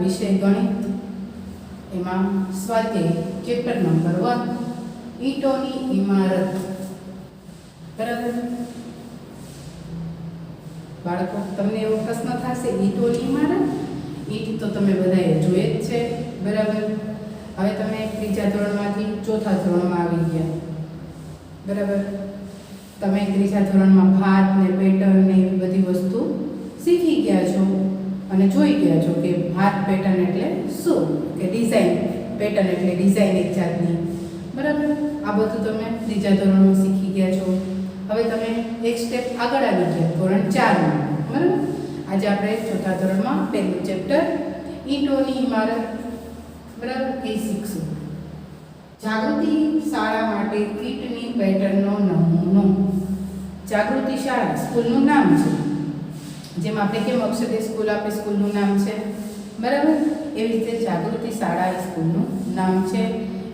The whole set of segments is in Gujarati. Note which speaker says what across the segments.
Speaker 1: વિષય ગણિત, એમાં સ્વાધ્યાય ચેપ્ટર નંબર 1 ઈંટોની ઇમારત. બરાબર બાળકો, તમને એવો પ્રશ્ન થશે ઈંટોની ઇમારત. ઈંટ તો તમે બધાએ જોઈ જ છે. બરાબર, હવે તમે ત્રીજા ધોરણમાંથી ચોથા ધોરણમાં આવી ગયા. બરાબર, તમે ત્રીજા ધોરણમાં ભાત ને પેટર્ન ને એવી બધી વસ્તુ શીખી ગયા છો અને જોઈ ગયા છો કે ભાત પેટર્ન એટલે શું, કે ડિઝાઇન પેટર્ન એટલે ડિઝાઇન એક જાતની. બરાબર, આ બધું તમે ત્રીજા ધોરણમાં શીખી ગયા છો. હવે તમે એક સ્ટેપ આગળ આવી ગયા ધોરણ 4માં. બરાબર, આજે આપણે ચોથા ધોરણમાં પહેલું ચેપ્ટર ઈંટોની ઇમારત બરાબર એ શીખશું. જાગૃતિ શાળા માટે ઈંટની પેટર્નનો નમૂનો. જાગૃતિ શાળા સ્કૂલનું નામ છે, જેમ આપણે કેમ અક્ષરદેવ સ્કૂલ આપણી સ્કૂલનું નામ છે. બરાબર, એવી રીતે જાગૃતિ શાળા એ સ્કૂલનું નામ છે.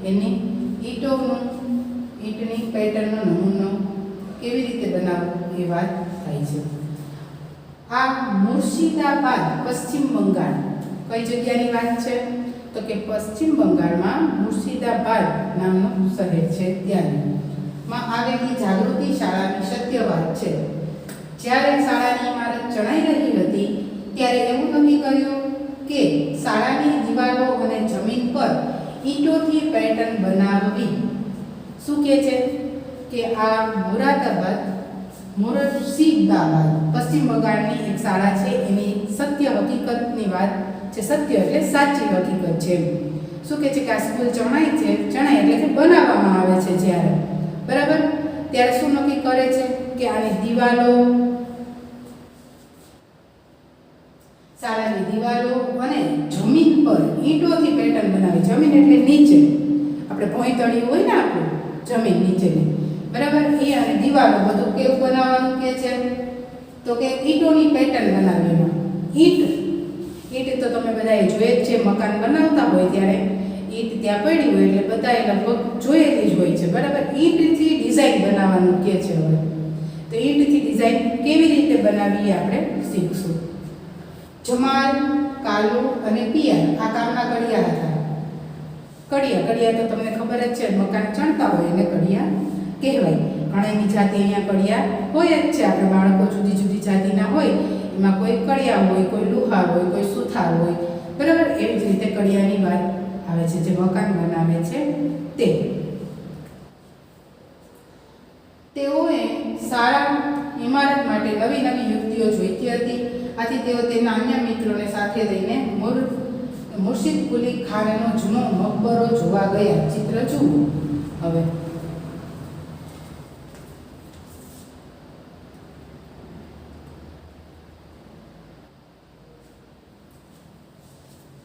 Speaker 1: એની ઈંટની પેટર્નનો નમૂનો કેવી રીતે બનાવવો એ વાત થાય છે. આ મુર્શિદાબાદ પશ્ચિમ બંગાળ કઈ જગ્યાની વાત છે? તો કે પશ્ચિમ બંગાળમાં મુર્શિદાબાદ નામનું શહેર છે ત્યાંમાં આવેલી જાગૃતિ શાળાની સત્ય વાત છે. જ્યારે શાળાની ઇમારત ચણાઈ રહી હતી ત્યારે એવું નક્કી કર્યું કે શાળાની દિવાલો અને જમીન પર ઈંટોથી પેટર્ન બનાવવી. શું કહે છે કે આ મુર્શિદાબાદ પશ્ચિમ બંગાળની એક શાળા છે, એની સત્ય હકીકતની વાત છે. સત્ય એટલે સાચી હકીકત છે. શું કહે છે કે આ સ્કૂલ ચણાય એટલે કે બનાવવામાં આવે છે જ્યારે. બરાબર, ત્યારે શું નક્કી કરે છે કે આની દિવાલો, શાળાની દિવાલો અને જમીન પર ઈંટોથી પેટર્ન બનાવે. જમીન એટલે નીચે, આપણે ભોંયતળિયું હોય ને આપણું જમીન નીચેની. બરાબર, એ અને દિવાલો બધું કેવું બનાવવાનું કે છે? તો કે ઈંટોની પેટર્ન બનાવવી. ઈંટ તો તમે બધાએ જોઈ જ છે, મકાન બનાવતા હોય ત્યારે ઈંટ ત્યાં પડી હોય એટલે બધાએ લગભગ જોયેલી જ હોય છે. બરાબર, ઈંટથી ડિઝાઇન બનાવવાનું કે છે. હવે તો ઈંટથી ડિઝાઇન કેવી રીતે બનાવી આપણે શીખશું. જમાલ, કાલુ અને પિયા આ કામના કડિયા હતા. કડિયા તો તમને ખબર જ છે, મકાન ચણતા હોય એને કડિયા કહેવાય. ઘણાની જાતિ અહીંયા કડિયા હોય જ છે. આપણે બાળકો જુદી જુદી જાતિના હોય, એમાં કોઈ કડિયા હોય, કોઈ લુહાર હોય, કોઈ સુથાર હોય. બરાબર, એવી જ રીતે કડિયાની વાત આવે છે, જે મકાન બનાવે છે તે. તેઓએ શાળા ઇમારત માટે નવી નવી યુક્તિઓ જોઈતી હતી. આથી તેઓ તેના અન્ય મિત્રોને સાથે લઈને મુર્શિદ કુલી ખાનનો જૂનો મકબરો જોવા ગયા. ચિત્ર જુઓ. હવે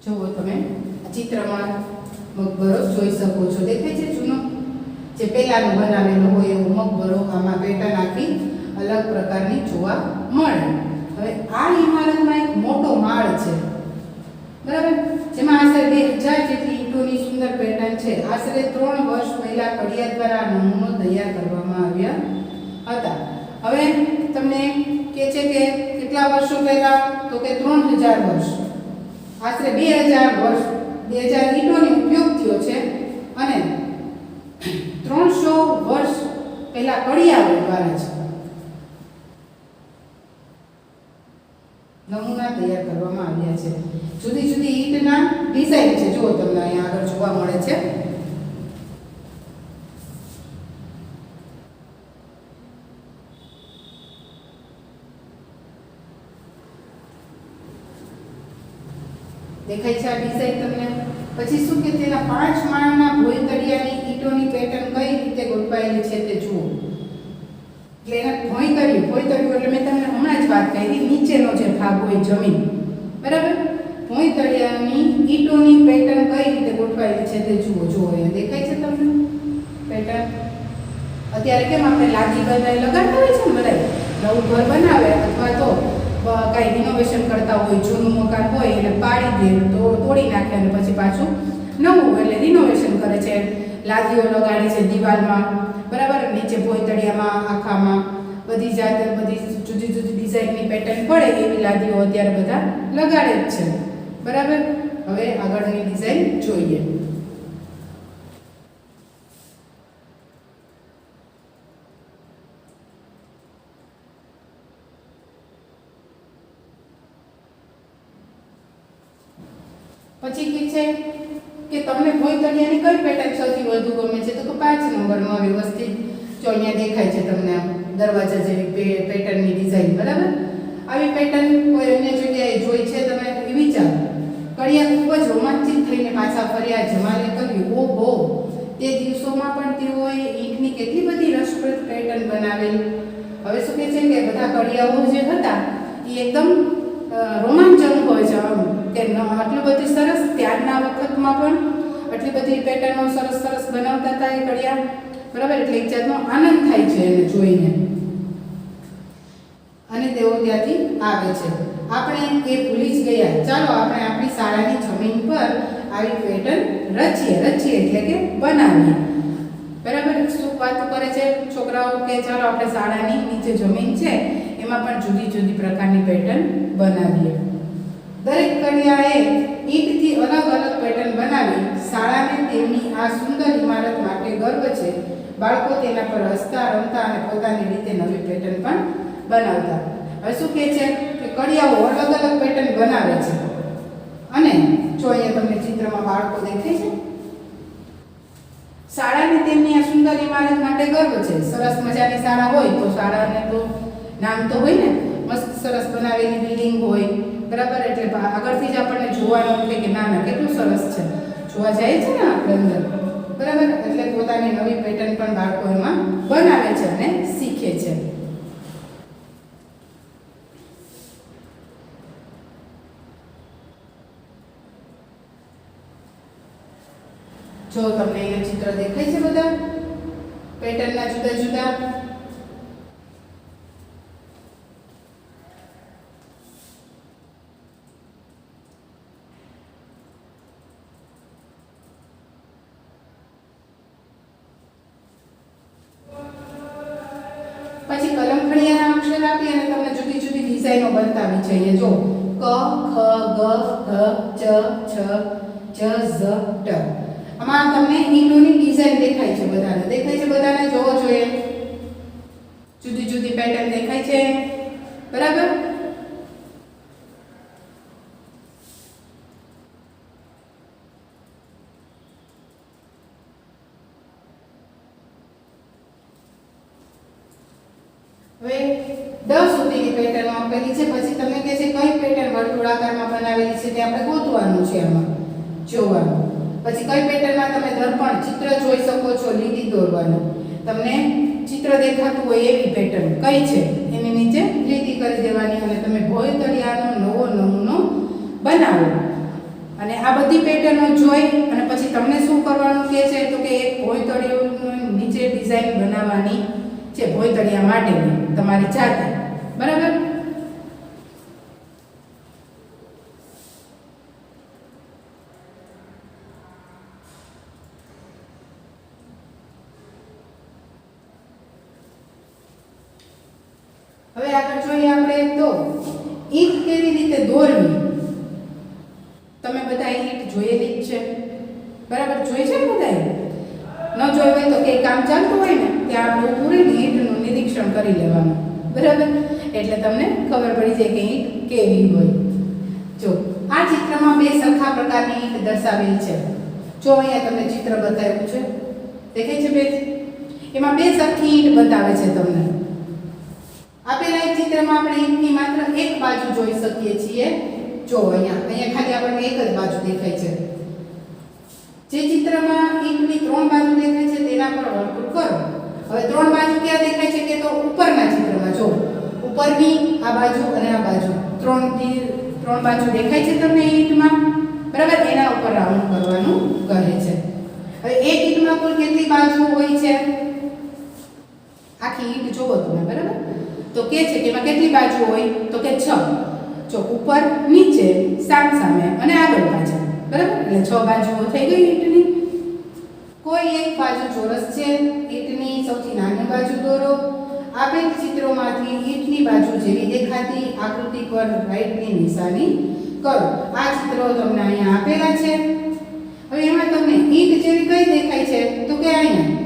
Speaker 1: જુઓ, તમે ચિત્રમાં મકબરો જોઈ શકો છો. દેખાય છે જૂનો, જે પહેલાનો બનાવેલો હોય એવો મકબરો. આમાં પેટર્ન આખી અલગ પ્રકારની જોવા મળે. હવે આ ઇમારતમાં એક મોટો માળ છે. બરાબર, જેમાં આશરે 2000 જેટલી ઈંટોની સુંદર પેટર્ન છે. આશરે 3 વર્ષ પહેલા કડિયા દ્વારા નમૂનો તૈયાર કરવામાં આવ્યા હતા. હવે તમને કહે છે કે કેટલા વર્ષો પહેલા? તો કે 3000 વર્ષ, આશરે 2000 ઈંટોનો ઉપયોગ થયો છે અને 300 વર્ષ પહેલા કડિયાઓ દ્વારા છે નમૂના તૈયાર કરવામાં આવ્યા છે. જુદી જુદી ઈંટના ડિઝાઇન છે. જુઓ, તમને અહીંયા આગળ જોવા મળે છે. દેખાય છે આ ડિઝાઇન તમને? પછી શું કે તેના 5 માળના ભોંયતળિયાની ઈંટોની પેટર્ન કઈ રીતે ગોઠવાયેલી છે તે જુઓ. એટલે એના ભોંયતળિયું એટલે મેં તમને હમણાં જ વાત કરી, નીચેનો જે ભાગ હોય જમીન. બરાબર, ભોંયતળિયાની ઈંટોની પેટર્ન કઈ રીતે ગોઠવાયેલી છે તે જુઓ. અહીંયા દેખાય છે તમને પેટર્ન? અત્યારે કેમ આપણે લાદી બધાય લગાડતા હોય છે ને, બધાય નવું ઘર બનાવે અથવા તો કાંઈ રિનોવેશન કરતા હોય, જૂનું મકાન હોય એને પાડી દે, તોડી નાખે અને પછી પાછું નવું એટલે રિનોવેશન કરે છે. લાદીઓ લગાડે છે દિવાલમાં. બરાબર, નીચે ભોંયતળિયામાં આખામાં બધી જાતે બધી જુદી જુદી ડિઝાઇનની પેટર્ન પડે એવી લાદીઓ અત્યારે બધા લગાડે જ છે. બરાબર, હવે આગળની ડિઝાઇન જોઈએ. પછી કે છે કે તમને ભોંયતળિયાની કઈ પેટર્ન સૌથી વધુ ગમે છે? તો 5 નંબરમાં વ્યવસ્થિત જો અહીંયા દેખાય છે તમને દરવાજા જેવી પેટર્નની ડિઝાઇન. બરાબર, આવી પેટર્ન કોઈ અન્ય જગ્યાએ જોઈ છે તમે? એ વિચારો. કડિયા ખૂબ જ રોમાંચિત થઈને પાછા ફર્યા. જમાલે કહ્યું, ઓહો, તે દિવસોમાં પણ તેઓએ ઈંટની કેટલી બધી રસપ્રદ પેટર્ન બનાવેલી. હવે શું કહે છે કે બધા કડિયાઓ જે હતા એ એકદમ રોમાંચક હોય છે. કે આટલી બધી સરસ, ત્યારના વખતમાં પણ આટલી બધી પેટર્નો સરસ સરસ બનાવતા હતા એ કડિયા. બરાબર, એટલે એક જાતનો આનંદ થાય છે એને જોઈને. અને તેઓ ત્યાંથી આવે છે. આપણે એ ભૂલી જ ગયા. ચાલો આપણે આપણી શાળાની જમીન પર આવી પેટર્ન રચીએ એટલે કે બનાવીએ. બરાબર, શું વાતો કરે છે છોકરાઓ કે ચાલો આપણે શાળાની નીચે જમીન છે એમાં પણ જુદી જુદી પ્રકારની પેટર્ન બનાવીએ. દરેક કડિયાએ ઈંટથી અલગ અલગ પેટર્ન બનાવી. શાળાને તેમની આ સુંદર ઇમારત માટે ગર્વ છે. બાળકો તેના પર હસતા, રમતા અને પોતાની રીતે નવી પેટર્ન પણ બનાવતા. હવે શું કહે છે કે કડિયાઓ અલગ અલગ પેટર્ન બનાવે છે. અને જો અહીંયા તમને ચિત્રમાં બાળકો દેખાય છે. શાળાને તેમની આ સુંદર ઇમારત માટે ગર્વ છે. સરસ મજાની શાળા હોય તો શાળાને તો નામ તો હોય ને, મસ્ત સરસ બનાવેલી બિલ્ડિંગ હોય. બરાબર, એટલે આગળથી જ આપણને જોવાનું એટલે કે ના ના કેટલું સરસ છે, જોવા જાય છે ને આપણે અંદર. બરાબર, એટલે પોતાની નવી પેટર્ન પણ બાળકો એમાં બનાવે છે અને શીખે છે. જો તમને અહીંયા ચિત્ર દેખાય છે બધા પેટર્નના જુદા જુદા. પછી કલમખડિયાના અક્ષર આપી અને તમને જુદી જુદી ડિઝાઇનો બતાવી છે. અહીંયા જો ક, ખ, ગ, ઘ, ચ, છ, જ, ઝ, ટ. આમાં તમને ઈંટોની ડિઝાઇન દેખાય છે. બધાને જોવો જોઈએ. જુદી જુદી પેટર્ન દેખાય છે. બરાબર, હવે 10 સુધીની પેટર્ન આપેલી છે. પછી તમને કહે છે કઈ પેટર્ન વર્તુળાકારમાં બનાવેલી છે તે આપણે ગોતવાનું છે, આમાં જોવાનું. પછી કઈ પેટર્નમાં તમે દર્પણ ચિત્ર જોઈ શકો છો, લીટી દોરવાનું. તમને ચિત્ર દેખાતું હોય એવી પેટર્ન કઈ છે એની નીચે લીટી કરી દેવાની અને તમે ભોંયતળિયાનો નવો નમૂનો બનાવો. અને આ બધી પેટર્નો જોઈ અને પછી તમને શું કરવાનું કહે છે તો કે એક ભોંયતળિયાની નીચે ડિઝાઇન બનાવવાની છે, ભોંયતળિયા માટેની તમારી જાતે. બરાબર, હવે આગળ જોઈએ આપણે તો ઈંટ કેવી રીતે દોરવી. તમે બધા ઈંટ જોયેલી જ છે. બરાબર, જોઈ છે ને બધાએ? ન જોઈ હોય તો કે કામ ચાલતું હોય ને ત્યાં આપણે ઊભું રહીને ઈંટનું નિરીક્ષણ કરી લેવાનું. બરાબર, એટલે તમને ખબર પડી જાય કે ઈંટ કેવી હોય. જો આ ચિત્રમાં બે સરખા પ્રકારની ઈંટ દર્શાવેલી છે. જો અહીંયા તમને ચિત્ર બતાવ્યું છે, દેખાય છે બે? એમાં બે સરખી ઈંટ બતાવે છે તમને. આપેલા એક ચિત્રમાં આપણે ઈંટની માત્ર એક બાજુ જોઈ શકીએ છીએ. જો અહીંયા ખાલી આપણને એક જ બાજુ દેખાય છે. જે ચિત્રમાં ઈંટની 3 બાજુ દેખાય છે તેના પર વર્તુળ કરો. હવે 3 બાજુ ક્યાં દેખાય છે કે તો ઉપરના ચિત્રમાં જો ઉપરની આ બાજુ અને આ બાજુ 3 બાજુ દેખાય છે તમને ઈંટમાં. બરાબર, એના ઉપર રાઉન્ડ કરવાનું કહે છે. હવે એક ઈંટમાં કુલ કેટલી બાજુ હોય છે? આખી ઈંટ જોવો તમે. બરાબર, તો કે છે કે એમાં કેટલી બાજુ હોય તો કે 6. જો ઉપર, નીચે, સામે અને આગળ પાછળ. બરાબર, એટલે 6 બાજુઓ થઈ ગઈ ઈંટની. કોઈ એક બાજુ ચોરસ છે. ઈંટની સૌથી નાની બાજુ દોરો. આપેલ ચિત્રોમાંથી ઈંટની બાજુ જેવી દેખાતી આકૃતિ પર રાઈટની નિશાની કરો. આ ચિત્રો તમને અહીંયા આપેલા છે. હવે એમાં તમને ઈંટ જેવી કઈ દેખાય છે તો કે અહીંયા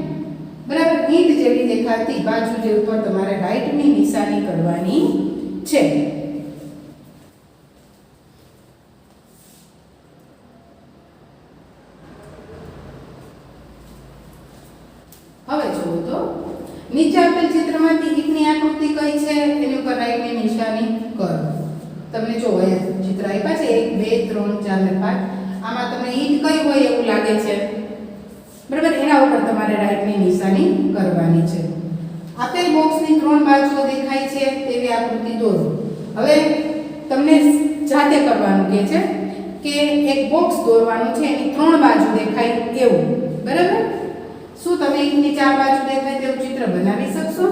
Speaker 1: બરાબર ઈંટ જેવી દેખાતી બાજુ જે ઉપર તમારે રાઈટની નિશાની કરવાની છે. હવે જુઓ તો નીચે આપેલ ચિત્રમાંથી ઈંટની આકૃતિ કઈ છે એની ઉપર રાઈટની નિશાની કરો. તમને જો અહીંયા ચિત્ર આપ્યા છે 1 2 3 4 ને 5. આમાં તમને ઈંટ કઈ હોય એવું લાગે છે બરાબર એના ઉપર તમારે રાઈટની નિશાની કરવાની છે. આપેલ બોક્સની 3 બાજુઓ દેખાય છે તેવી આકૃતિ દોરો. હવે તમને જાતે કરવાનું કહે છે કે એક બોક્સ દોરવાનું છે એની 3 બાજુ દેખાય એવું બરાબર. શું તમે ઈંટની 4 બાજુ દેખાય તેવું ચિત્ર બનાવી શકશો?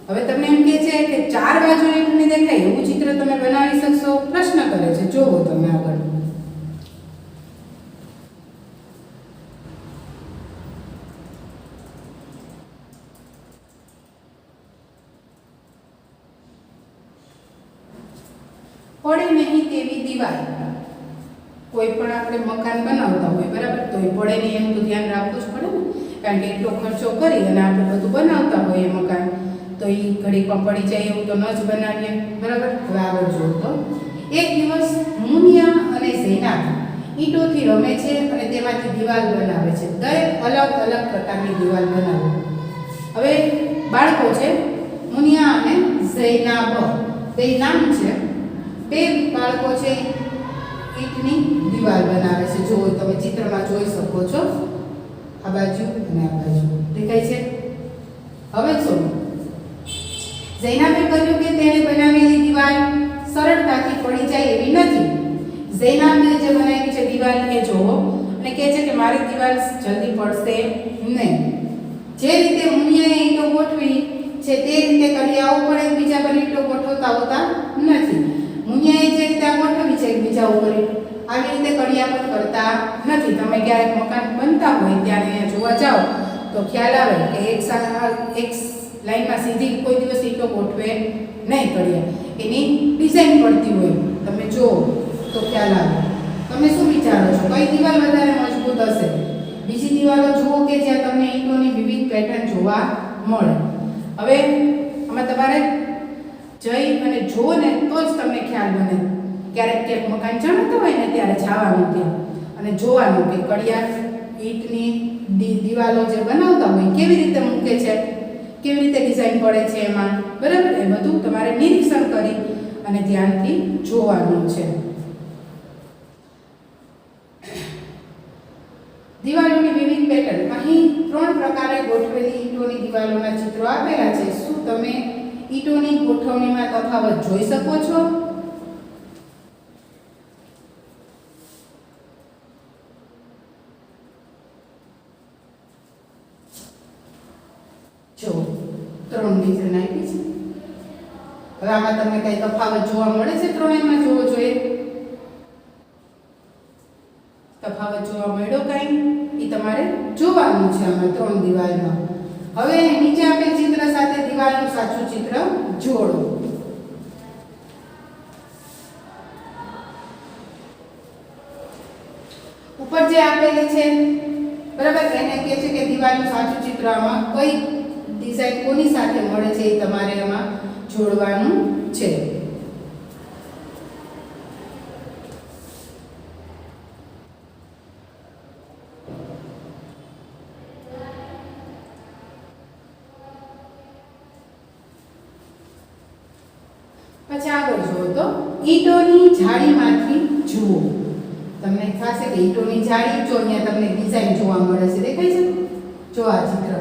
Speaker 1: હવે તમને એમ કહે છે કે 4 બાજુ ઈંટની દેખાય એવું ચિત્ર તમે બનાવી શકશો? પ્રશ્ન કરે છે. જોવો તમે આગળ. પડે નહીં તેવી દિવાલ. કોઈ પણ આપણે મકાન બનાવતા હોય બરાબર તો એ પડે નહીં એનું તો ધ્યાન રાખવું જ પડે ને, કારણ કે એટલો ખર્ચો કરી અને આપણે બધું બનાવતા હોઈએ મકાન તો એ ઘડીકમાં પડી જાય એવું તો ન જ બનાવીએ બરાબર. હવે આગળ જુઓ તો એક દિવસ મુનિયા અને ઝૈનાબ ઈંટોથી રમે છે અને તેમાંથી દિવાલ બનાવે છે. દરેક અલગ અલગ પ્રકારની દિવાલ બનાવે. હવે બાળકો છે મુનિયા અને ઝૈનાબ બે નામ છે. બે બાળકો છે ઈંટની દિવાલ બનાવે છે. જો તમે ચિત્રમાં જોઈ શકો છો આ બાજુ અને આ બાજુ દેખાય છે. હવે જો ઝૈનાબે કહ્યું કે તેણે બનાવેલી દિવાલ સરળતાથી પડી જાય એવી નથી. ઝૈનાબે જે બનાવી છે દિવાલ એ જોવો અને કહે છે કે મારી દિવાલ જલ્દી પડશે નહીં. જે રીતે મુનિયાએ ઈંટો ગોઠવી છે તે રીતે કડિયાઓ પણ એકબીજા પર ઈંટો ગોઠવતા હોતા નથી. મુનિયાએ જે રીતે ગોઠવી છે એકબીજા ઉપર આવી રીતે કડિયા પણ કરતા નથી. તમે ક્યારેક મકાન બનતા હોય ત્યારે અહીંયા જોવા જાઓ તો ખ્યાલ આવે કે એક લાઈનમાં સીધી કોઈ દિવસ ઈંટો ગોઠવે નહીં કડિયા. એની ડિઝાઇન પડતી હોય તમે જુઓ તો ખ્યાલ આવે. તમે શું વિચારો છો કઈ દિવાલ વધારે મજબૂત હશે? બીજી દિવાલો જુઓ કે જ્યાં તમને ઈંટોની વિવિધ પેટર્ન જોવા મળે. હવે આમાં તમારે જઈ અને જુઓ ને તો જ તમને ખ્યાલ બને. ક્યારેક ક્યાંક મકાન ચણતો હોય ને ત્યારે જવાનું ત્યાં અને જોવાનું કે કડિયા ઈંટની દિવાલો જે બનાવતા હોય કેવી રીતે મૂકે છે, કેવી રીતે ડિઝાઇન પડે છે એમાં બરાબર. એ બધું તમારે નિરીક્ષણ કરી અને ધ્યાનથી જોવાનું છે. દિવાલોની વિવિધ પેટર્ન. અહીં 3 પ્રકારે ગોઠવેલી ઈંટોની દિવાલોના ચિત્રો આપેલા છે. શું તમે ઈંટોની ગોઠવણીમાં તફાવત જોઈ શકો છો? જો 3 ડિઝાઇન આપી છે. હવે આમાં તમને કઈ તફાવત જોવા મળે છે? ત્રણેયમાં જોવો જોઈએ તફાવત જોવા મળ્યો કઈ એ તમારે જોવાનું છે આમાં 3 દિવાલમાં. હવે નીચે આપેલ ચિત્ર સાથે દિવાલનું સાચું ચિત્ર જોડો. ઉપર જે આપેલી છે બરાબર એને કહે છે કે દિવાલનું સાચું ચિત્ર આમાં કઈ ડિઝાઇન કોની સાથે મળે છે એ તમારે એમાં જોડવાનું છે. પછી આગળ જુઓ તો ઈંટોની જાળીમાંથી જુઓ. તમને થશે કે ઈંટોની જાળી જો અહીંયા તમને ડિઝાઇન જોવા મળે છે દેખાય છે. જો આ ચિત્ર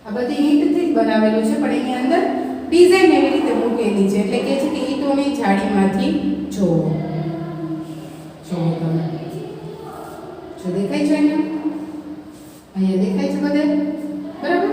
Speaker 1: આ બધી ઈંટથી જ બનાવેલું છે પણ એની અંદર ડિઝાઇન એવી રીતે મૂકેલી છે એટલે કહે છે કે ઈંટોની જાળીમાંથી જુઓ. જુઓ તમે જો દેખાય છે અહીંયા દેખાય છે બધે બરાબર.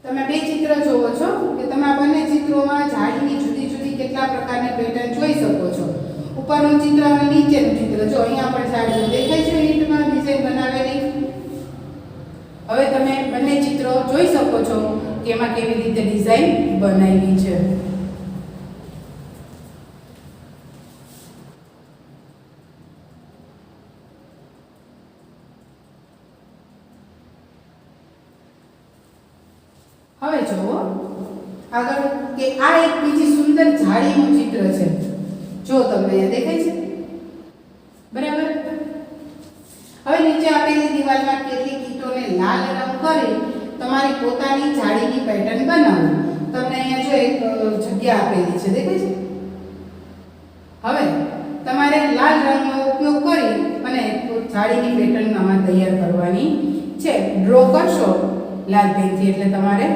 Speaker 1: તમે બે ચિત્ર જોવો છો કે તમે આ બંને ચિત્રોમાં જાળીની જુદી જુદી કેટલા પ્રકારની પેટર્ન જોઈ શકો છો. ઉપરનું ચિત્ર અને નીચેનું ચિત્ર. જો અહીંયા પણ સાડીઓ દેખાય છે ઈંટમાં ડિઝાઇન બનાવેલી. હવે તમે બંને ચિત્રો જોઈ શકો છો કે એમાં કેવી રીતે ડિઝાઇન બનાવી છે. હવે જુઓ આગળ કે આ એક બીજી સુંદર ઝાડીનું ચિત્ર છે. જો તમને અહીંયા દેખાય છે બરાબર. હવે નીચે આપેલી દિવાલમાં કેટલીક ઈંટોને લાલ રંગ કરી તમારી પોતાની ઝાડીની પેટર્ન બનાવો. તમને અહીંયા જો એક જગ્યા આપેલી છે દેખાય છે. હવે તમારે લાલ રંગનો ઉપયોગ કરી અને ઝાડીની પેટર્ન આમાં તૈયાર કરવાની છે. ડ્રો કરશો લાલ પેનથી એટલે તમારે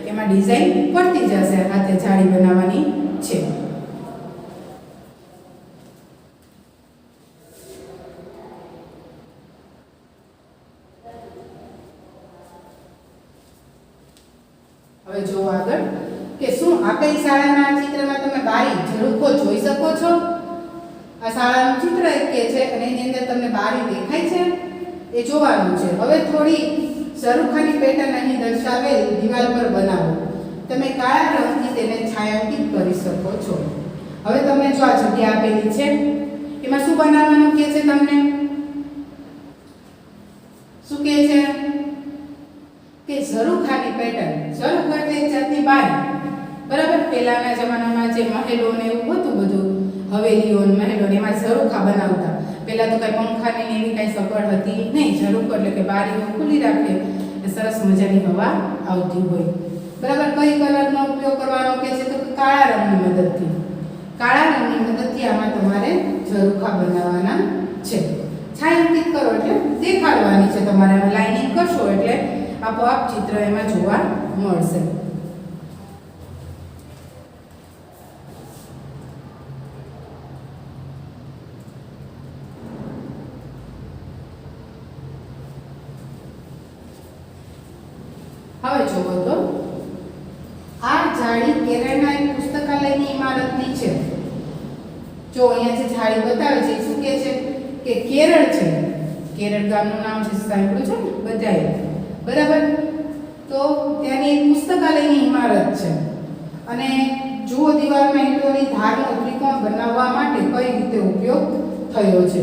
Speaker 1: એમાં ડિઝાઇન પડતી જશે. હાથે ઝાડી બનાવવાની છે. હવે જો આગળ કે શું આપેલી શાળાના ચિત્રમાં તમે બારી ઝરૂખો જોઈ શકો છો. આ શાળાનું ચિત્ર કે છે અને એની અંદર તમને બારી દેખાય છે એ જોવાનું છે. હવે થોડી ઝરૂખાની પેટર્ન અહીં દર્શાવેલ દિવાલ પર બનાવો. તમે કાળા રંગથી તેને છાયાંકિત કરી શકો છો. હવે તમને જો આ જગ્યા આપેલી છે એમાં શું બનાવવાનું કહે છે તમને? શું કહે છે કે ઝરૂખાની પેટર્ન. ઝરૂખ એટલે એક જાતની બારી બરાબર. પહેલાના જમાનામાં જે મહેલો ને એવું હતું બધું હવેલીઓ મહેલો એમાં ઝરૂખા બનાવતા. પહેલા તો કઈ પંખાની એવી કઈ સગવડ હતી નહીં. ઝરૂખ એટલે કે બારીઓ ખુલ્લી રાખે એટલે સરસ મજાની હવા આવતી હોય બરાબર. કઈ કલરનો ઉપયોગ કરવાનો કે છે તો કાળા રંગની મદદથી. કાળા રંગની મદદથી આમાં તમારે ઝરૂખા બનાવવાના છે. છાયાંકિત કરો એટલે દેખાડવાની છે તમારે. લાઇનિંગ કરશો એટલે આપોઆપ ચિત્ર એમાં જોવા મળશે. હવે જોવો તો આ ઝાડી કેરળના એક પુસ્તકાલયની ઇમારતની છે. જો અહીંયા જે ઝાડી બતાવે છે શું કહે છે કે કેરળ છે. કેરળ ગામનું નામ છે સાંભળ્યું છે ને બધાએ બરાબર. તો ત્યાંની એક પુસ્તકાલયની ઇમારત છે અને જુઓ દિવાલમાં ઈંટોની ધારનો ત્રિકોણ બનાવવા માટે કઈ રીતે ઉપયોગ થયો છે.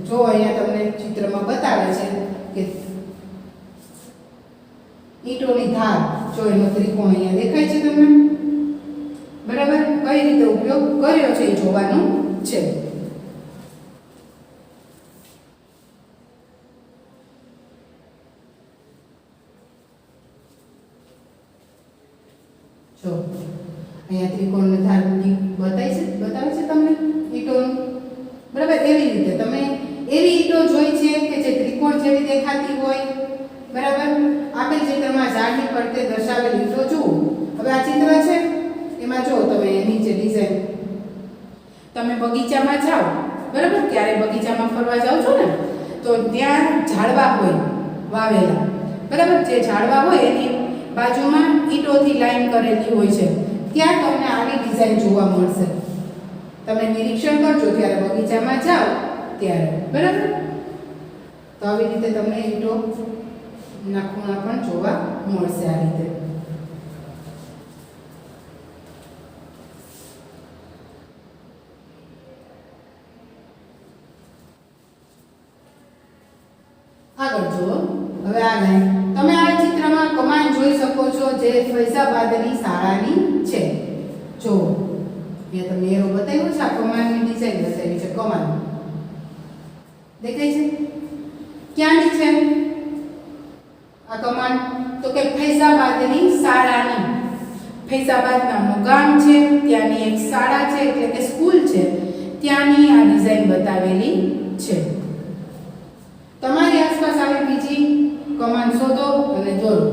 Speaker 1: જો અહીંયા તમને ચિત્રમાં બતાવે છે કે ઈંટોની ધાર જો એનો ત્રિકોણ અહીંયા દેખાય છે તમને બરાબર. કઈ રીતે ઉપયોગ કર્યો છે એ જોવાનું છે. જો અહીંયા ત્રિકોણની ધાર બતાવે છે તમને ઈંટોનું બરાબર. એવી રીતે તમે એવી ઈંટો જોઈ છે કે જે ત્રિકોણ જેવી દેખાતી હોય બરાબર. આપેલ ચિત્રમાં ઝાડની ફરતે દર્શાવેલ ઈંટો જુઓ. હવે આ ચિત્ર છે એમાં જો તમે નીચે ડિઝાઇન. તમે બગીચામાં જાઓ બરાબર. ક્યારે બગીચામાં ફરવા જાઓ છો ને તો ત્યાં ઝાડવા હોય વાવેલા બરાબર. જે ઝાડવા હોય એની બાજુમાં ઈંટોથી લાઈન કરેલી હોય છે. ત્યાં તમને આવી ડિઝાઇન જોવા મળશે. તમે નિરીક્ષણ કરજો ત્યારે બગીચામાં જાઓ ત્યારે બરાબર. તો આવી રીતે તમને ઈંટો ના ખૂણા પણ જોવા મળશે આ રીતે. આગળ જુઓ. હવે આ લાઈન તમે આ ચિત્રમાં કમાન જોઈ શકો છો જે ફૈઝાબાદની શાળાની છે. જો મેં તમને એરો બતાવ્યો છે. આ કમાનની ડિઝાઇન બતાવી છે. કમાન દેખાય છે ક્યાંની છે આ કમાન તો કે ફૈઝાબાદની શાળાની. ફૈઝાબાદ નામનું ગામ છે ત્યાંની એક શાળા છે એટલે કે સ્કૂલ છે ત્યાંની આ ડિઝાઇન બતાવેલી છે. તમારી આસપાસ આવી બીજી કમાન શોધો અને દોરો.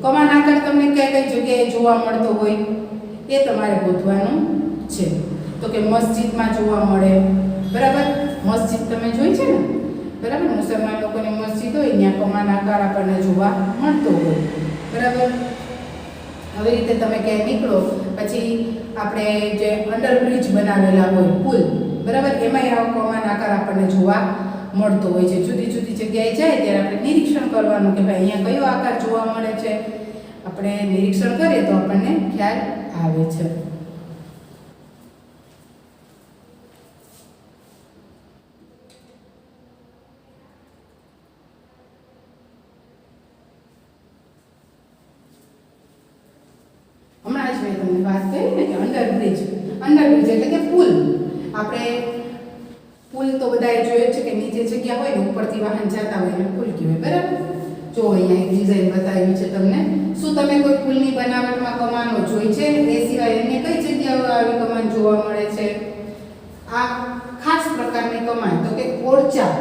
Speaker 1: કમાન આકાર તમને કઈ કઈ જગ્યાએ જોવા મળતો હોય એ તમારે ગોતવાનું છે. તો કે મસ્જિદમાં જોવા મળે બરાબર. મસ્જિદ તમે જોઈ છે ને બરાબર. મુસલમાન લોકોની મસ્જિદ હોય ત્યાં કમાન આકાર આપણને જોવા મળતો હોય બરાબર. આવી રીતે તમે ક્યાંય નીકળો પછી આપણે જે અંડરબ્રિજ બનાવેલા હોય પુલ બરાબર, એમાંય આવો કમાન આકાર આપણને જોવા મળતો હોય છે. જુદી જુદી જગ્યાએ જાય ત્યારે આપણે નિરીક્ષણ કરવાનું કે ભાઈ અહીંયા કયો આકાર જોવા મળે છે. આપણે નિરીક્ષણ કરીએ તો આપણને ખ્યાલ આવે છે. હમણાં જ મેં તમને વાત કરી ને કે અંડરબ્રિજ એટલે કે પુલ. આપણે પુલ તો બધાએ જોયો છે કે નીચે જગ્યા હોય ને ઉપરથી વાહન જતા હોય એને પુલ કહેવાય. બરાબર, જો અહીંયા એક ડિઝાઇન બતાવી છે તમને. શું તમે કોઈ પુલની બનાવટમાં કમાનો જોઈ છે? એ સિવાય અન્ય કઈ જગ્યાઓ આવી કમાન જોવા મળે છે? આ ખાસ પ્રકારની કમાન તો કે ઓરચા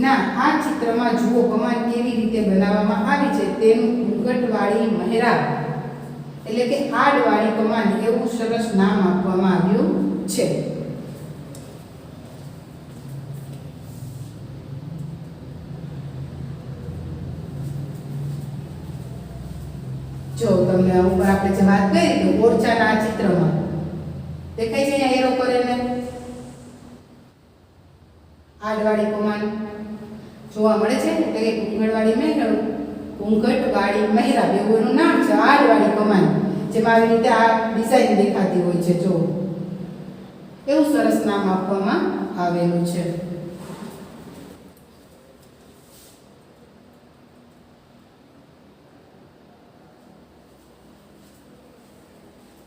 Speaker 1: ના આ ચિત્રમાં જુઓ કમાન કેવી રીતે બનાવવામાં આવી છે. તેનું ઘૂંઘટવાળી મહેરાબ એટલે કે આડવાળી કમાન એવું સરસ નામ આપવામાં આવ્યું છે. જો તમને ઉપર આપણે જે વાત કરી તો ઓરચાના આ ચિત્રમાં દેખાય છે અહીંયા એરો કરેને આડવાળી કમાન જોવા મળે છે. એટલે કે ઘૂંઘટવાળી મહેરાબ એવું એનું નામ છે. આડવાળી કમાન જેમાં આવી રીતે આ ડિઝાઇન દેખાતી હોય છે. જો એવું સરસ નામ આપવામાં આવેલું છે.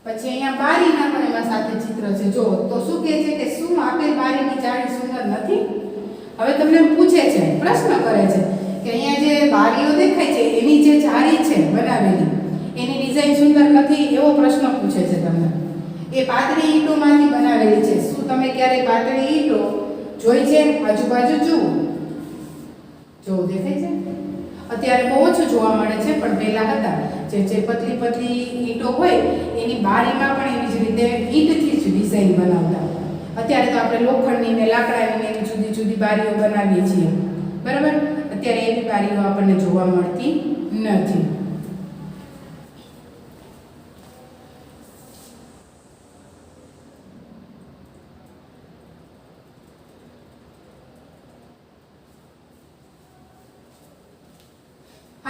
Speaker 1: પછી અહીંયા બારીના પણ એમાં સાથે ચિત્ર છે. જો તો શું કહે છે કે શું આપેલ બારીની જાળી સુંદર નથી? હવે તમને પૂછે છે, પ્રશ્ન કરે છે કે અહીંયા જે બારીઓ દેખાય છે એની જે જાળી છે બનાવેલી એની ડિઝાઇન સુંદર નથી એવો પ્રશ્ન પૂછે છે તમને. એ પાતળી ઈંટોમાંથી બનાવેલી છે. શું તમે ક્યારેય પાતળી ઈંટો જોઈ છે? આજુબાજુ જુઓ, જો દેખાય છે. અત્યારે બહુ ઓછું જોવા મળે છે પણ પહેલા હતા જે પતલી પતલી ઈંટો હોય એની બારીમાં પણ એવી જ રીતે ઈંટથી જ ડિઝાઇન બનાવતા. અત્યારે તો આપણે લોખંડની ને લાકડાની ને એવી જુદી જુદી બારીઓ બનાવીએ છીએ. બરાબર, અત્યારે એવી બારીઓ આપણને જોવા મળતી નથી.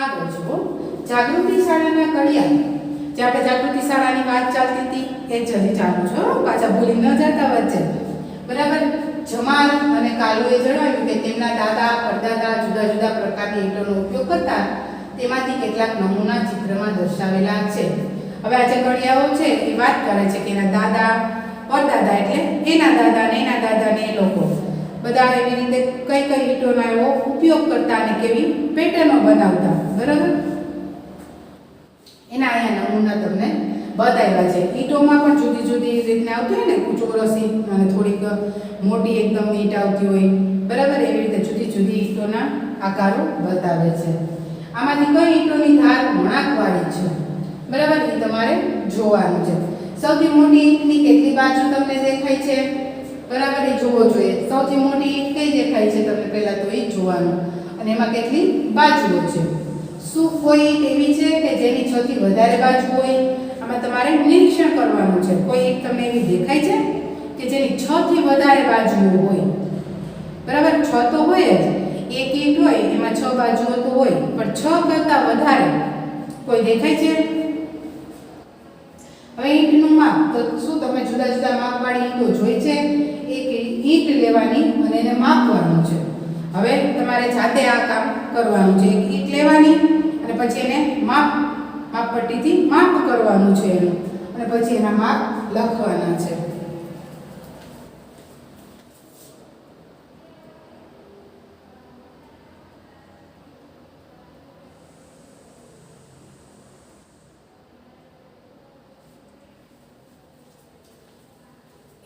Speaker 1: આગળ જુઓ, જાગૃતિ શાળાના કડિયા. જે આપણે જાગૃતિ શાળાની વાત ચાલતી હતી એ જ હજી ચાલુ છે. પાછા ભૂલી ન જતા વચ્ચે. બરાબર, જમાલ અને કાલુએ જણાવ્યું કે તેમના દાદા પરદાદા જુદા જુદા પ્રકારની ઈંટોનો ઉપયોગ કરતા. તેમાંથી કેટલાક નમૂના ચિત્રમાં દર્શાવેલા છે. હવે આ જે કડિયાઓ છે એ વાત કરે છે કે એના દાદા પરદાદા એટલે એના દાદા ને એના દાદા ને એ લોકો બધા એવી રીતે કઈ કઈ ઈંટોનો એવો ઉપયોગ કરતા અને કેવી પેટર્નો બનાવતા. બરાબર, એના અહીંયા નમૂના તમને બતાવ્યા છે. ઈંટોમાં પણ જુદી જુદી રીતના આવતી હોય ને, ચોરસ ઈંટ અને થોડીક મોટી એકદમ ઈંટ આવતી હોય. બરાબર, એવી રીતે જુદી જુદી ઈંટોના આકારો બતાવે છે. આમાંથી કઈ ઈંટોની ધાર વળાંકવાળી છે? બરાબર, એ તમારે જોવાનું છે. સૌથી મોટી ઈંટની કેટલી બાજુ તમને દેખાય છે? બરાબર, એ જોવો જોઈએ. સૌથી મોટી ઈંટ કઈ દેખાય છે તમને? પહેલા તો એ જોવાનું. અને એમાં કેટલી બાજુઓ છે? શું કોઈ ઈંટ એવી છે કે જેની 6 થી વધારે બાજુ હોય? આમાં તમારે નિરીક્ષણ કરવાનું છે. કોઈ ઈંટ તમને એવી દેખાય છે કે જેની 6 થી વધારે બાજુઓ હોય? બરાબર, 6 તો હોય જ. એક ઈંટ હોય એમાં 6 બાજુઓ તો હોય, પણ 6 કરતા વધારે કોઈ દેખાય છે? હવે ઈંટનું માપ તો શું તમે જુદા જુદા માપવાળી ઈંટો જોઈ છે? એક ઈંટ લેવાની અને એને માપવાનું છે. હવે તમારે જાતે આ કામ કરવાનું છે. એક ઈંટ લેવાની અને પછી એને માપપટ્ટીથી માપ કરવાનું છે એનું, અને પછી એના માપ લખવાના છે.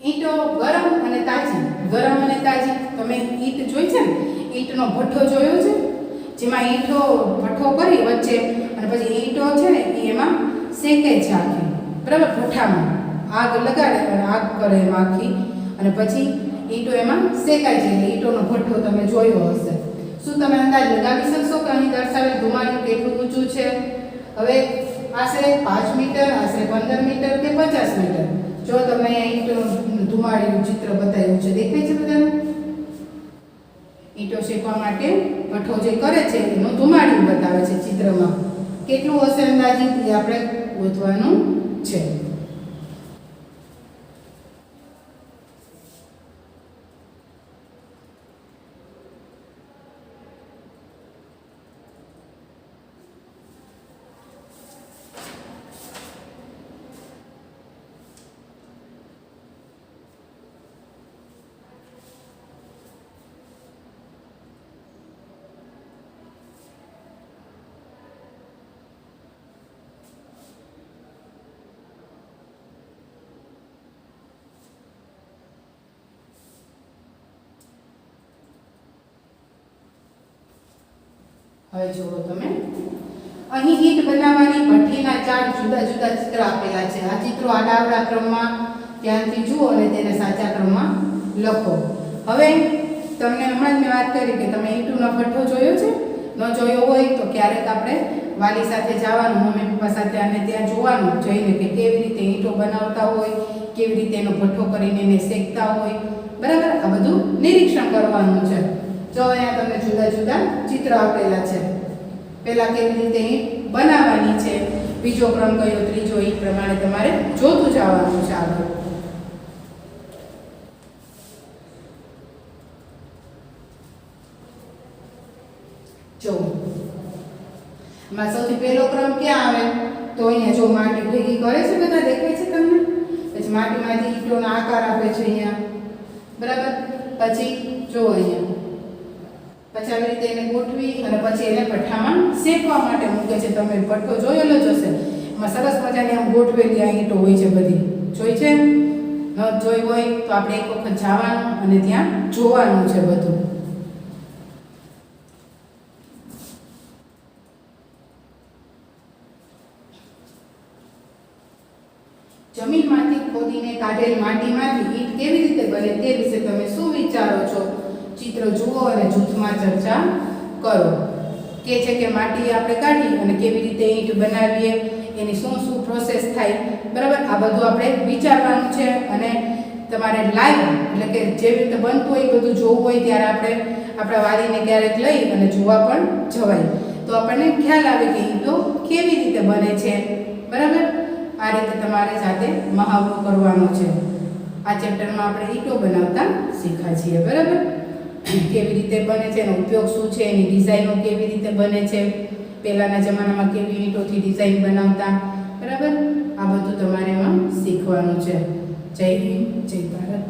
Speaker 1: ઈંટો ગરમ અને તાજી. ગરમ અને તાજી તમે ઈંટ જોઈ છે ને, ઈંટનો ભઠ્ઠો જોયો છે જેમાં ઈંટો ભઠ્ઠો કરી વચ્ચે અને પછી ઈંટો છે ને એ એમાં શેકે છે આખી. બરાબર, ભઠ્ઠામાં આગ લગાડે અને આગ કરે એમાં આખી અને પછી ઈંટો એમાં શેકાય છે. એટલે ઈંટોનો ભઠ્ઠો તમે જોયો હશે. શું તમે અંદાજ લગાવી શકશો કે અહીં દર્શાવેલ ધુમાડું કેટલું ઊંચું છે? હવે આશરે 5 મીટર, આશરે 15 મીટર કે 50 મીટર? જો તમે અહીંયા ઈંટનું ધુમાડેલું ચિત્ર બતાવ્યું છે, દેખાય છે બધાને? ઈંટો શેકવા માટે ભઠ્ઠો જે કરે છે એનું ધુમાડ્યું બતાવે છે ચિત્રમાં. કેટલું હશે અંદાજિત એ આપણે ગોતવાનું છે. હવે જુઓ તમે, અહીં ઈંટ બનાવવાની ભઠ્ઠીના 4 જુદા જુદા ચિત્ર આપેલા છે. આ ચિત્રો આડાવડા ક્રમમાં ધ્યાનથી જુઓ અને તેને સાચા ક્રમમાં લખો. હવે તમને હમણાં જ મેં વાત કરી કે તમે ઈંટનો ભઠ્ઠો જોયો છે? ન જોયો હોય તો ક્યારેક આપણે વાલી સાથે જવાનું, મમ્મી પપ્પા સાથે, અને ત્યાં જોવાનું જઈને કે કેવી રીતે ઈંટો બનાવતા હોય, કેવી રીતે એનો ભઠ્ઠો કરીને એને શેકતા હોય. બરાબર? આ બધું નિરીક્ષણ કરવાનું છે. જો અહીંયા તમને જુદા જુદા ચિત્ર આપેલા છે. પહેલા કેવી રીતે ઈંટ બનાવવાની છે, બીજો ક્રમ કયો, ત્રીજો, એ પ્રમાણે તમારે જોતું જવાનું છે આગળ. જો આમાં સૌથી પહેલો ક્રમ ક્યાં આવે તો અહીંયા જો માટી ભેગી કરે છે, બધા દેખાય છે તમને? પછી માટીમાંથી ઈંટોનો આકાર આપે છે અહીંયા. બરાબર? પછી જો અહીંયા પછી આવી રીતે એને ગોઠવી અને પછી એને ભઠ્ઠામાં શેકવા માટે મૂકે છે. તમે ભઠ્ઠો જોયેલો જ હશે, એમાં સરસ મજાની આમ ગોઠવેલી આ ઈંટો હોય છે બધી. જોઈ છે? ન જોઈ હોય તો આપણે એક વખત જવાનું અને ત્યાં જોવાનું છે બધું. જમીનમાંથી ખોદીને કાઢેલ માટીમાંથી ઈંટ કેવી રીતે બને તે વિશે તમે શું વિચારો છો? ચિત્ર જુઓ અને જૂથમાં ચર્ચા કરો. કે છે કે માટી આપણે કાઢી અને કેવી રીતે ઈંટ બનાવીએ, એની શું શું પ્રોસેસ થાય. બરાબર? આ બધું આપણે વિચારવાનું છે અને તમારે લાઈવ એટલે કે જે રીતે બનતું હોય એ બધું જોવું હોય ત્યારે આપણે આપણા વાલીને ક્યારેક લઈ અને જોવા પણ જવાય, તો આપણને ખ્યાલ આવે કે ઈંટો કેવી રીતે બને છે. બરાબર? આ રીતે તમારે જાતે મહાવરો કરવાનો છે. આ ચેપ્ટરમાં આપણે ઈંટો બનાવતા શીખ્યા છીએ. બરાબર? કેવી રીતે બને છે, એનો ઉપયોગ શું છે, એની ડિઝાઇનો કેવી રીતે બને છે, પહેલાના જમાનામાં કેવી ઈંટોથી ડિઝાઇન બનાવતા. બરાબર? આ બધું તમારે એમાં શીખવાનું છે. જય હિન્દ, જય ભારત.